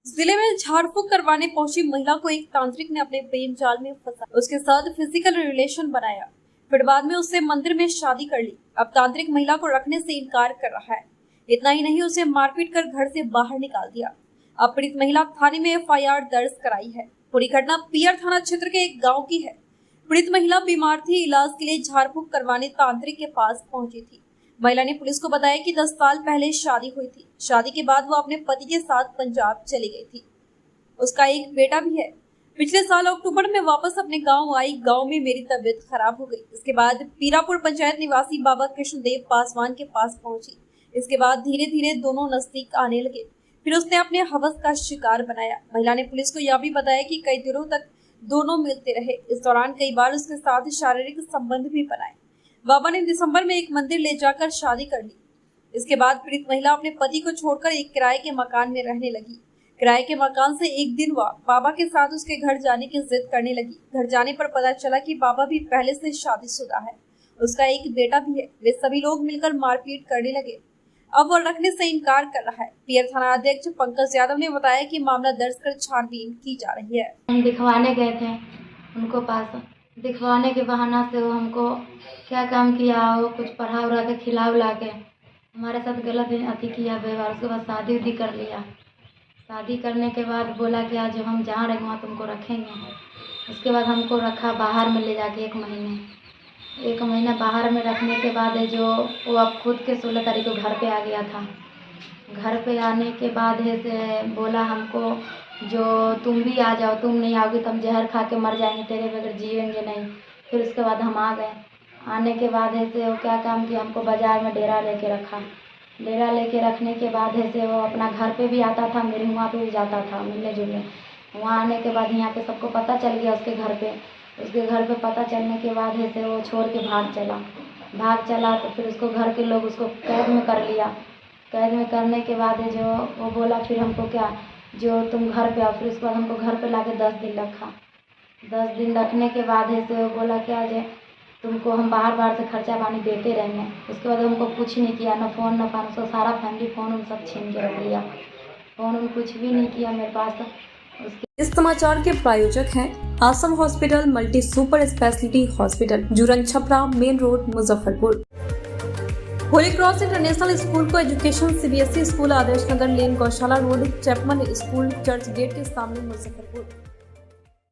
जिले में झाड़ फूक करवाने पहुंची महिला को एक तांत्रिक ने अपने प्रेम जाल में फंसा, उसके साथ फिजिकल रिलेशन बनाया, फिर बाद में उससे मंदिर में शादी कर ली। अब तांत्रिक महिला को रखने से इनकार कर रहा है। इतना ही नहीं, उसे मारपीट कर घर से बाहर निकाल दिया। अब पीड़ित महिला थाने में एफआईआर दर्ज कराई है। पूरी घटना पियर थाना क्षेत्र के एक गाँव की है। पीड़ित महिला बीमार थी, इलाज के लिए झाड़ फूक करवाने तांत्रिक के पास पहुंची थी। महिला ने पुलिस को बताया कि 10 साल पहले शादी हुई थी। शादी के बाद वो अपने पति के साथ पंजाब चली गई थी। उसका एक बेटा भी है। पिछले साल अक्टूबर में वापस अपने गांव आई। गांव में मेरी तबीयत खराब हो गई। इसके बाद पीरापुर पंचायत निवासी बाबा कृष्णदेव पासवान के पास पहुंची। इसके बाद धीरे धीरे दोनों नजदीक आने लगे। फिर उसने अपने हवस का शिकार बनाया। महिला ने पुलिस को यह भी बताया कि कई दिनों तक दोनों मिलते रहे। इस दौरान कई बार उसके साथ शारीरिक संबंध भी बनाए। बाबा ने दिसंबर में एक मंदिर ले जाकर शादी कर ली। इसके बाद पीड़ित महिला अपने पति को छोड़कर एक किराए के मकान में रहने लगी। किराए के मकान से एक दिन वह बाबा के साथ उसके घर जाने की जिद करने लगी। घर जाने पर पता चला कि बाबा भी पहले से शादीशुदा है। उसका एक बेटा भी है। वे सभी लोग मिलकर मारपीट करने लगे। अब वह रखने से इनकार कर रहा है। पियर थाना अध्यक्ष पंकज यादव ने बताया कि मामला दर्ज कर छानबीन की जा रही है। हम दिखवाने गए थे उनको पास। दिखवाने के बहाना से वो हमको क्या काम किया, वो कुछ पढ़ा उड़ा के खिला उला के हमारे साथ गलत अति किया व्यवहार। उसके बाद शादी उदी कर लिया। शादी करने के बाद बोला कि आज हम जहाँ रहेंगे वहाँ तुमको रखेंगे। उसके बाद हमको रखा बाहर में ले जाके एक महीना बाहर में रखने के बाद जो वो अब खुद के 16 तारीख को घर पे आ गया था। घर पे आने के बाद है से बोला हमको जो तुम भी आ जाओ, तुम नहीं आओगी तो हम जहर खा के मर जाएंगे, तेरे बगैर जिएंगे नहीं। फिर उसके बाद हम आ गए। आने के बाद है से वो क्या काम किया, हमको बाज़ार में डेरा लेके रखा। डेरा लेके रखने के बाद है से वो अपना घर पे भी आता था, मेरे वहाँ पे भी जाता था मिलने जुलने। वहाँ आने के बाद यहाँ पे सबको पता चल गया उसके घर पे पता चलने के बाद है से वो छोड़ के भाग चला। तो फिर उसको घर के लोग उसको कैद में कर लिया। कैद में करने के बाद है जो वो बोला फिर हमको क्या जो तुम घर पे आओ। फिर उसके बाद हमको घर पे लाके 10 दिन रखा। 10 दिन रखने के बाद है से वो बोला क्या जे तुमको हम बाहर से खर्चा पानी देते रहेंगे। उसके बाद हमको कुछ नहीं किया, ना फ़ोन ना फान। उसका सारा फैमिली फ़ोन उन सब छीन के रख लिया। फ़ोन उन कुछ भी नहीं किया मेरे पास। इस समाचार के प्रायोजक हैं Aasam hospital multi super speciality hospital, Juran Chhapra, main road, Muzaffarpur. Holy Cross International School co-education CBSE school, Adarsh Nagar lane, Gaushala road, Chapman school, church gate के सामने, मुजफ्फरपुर।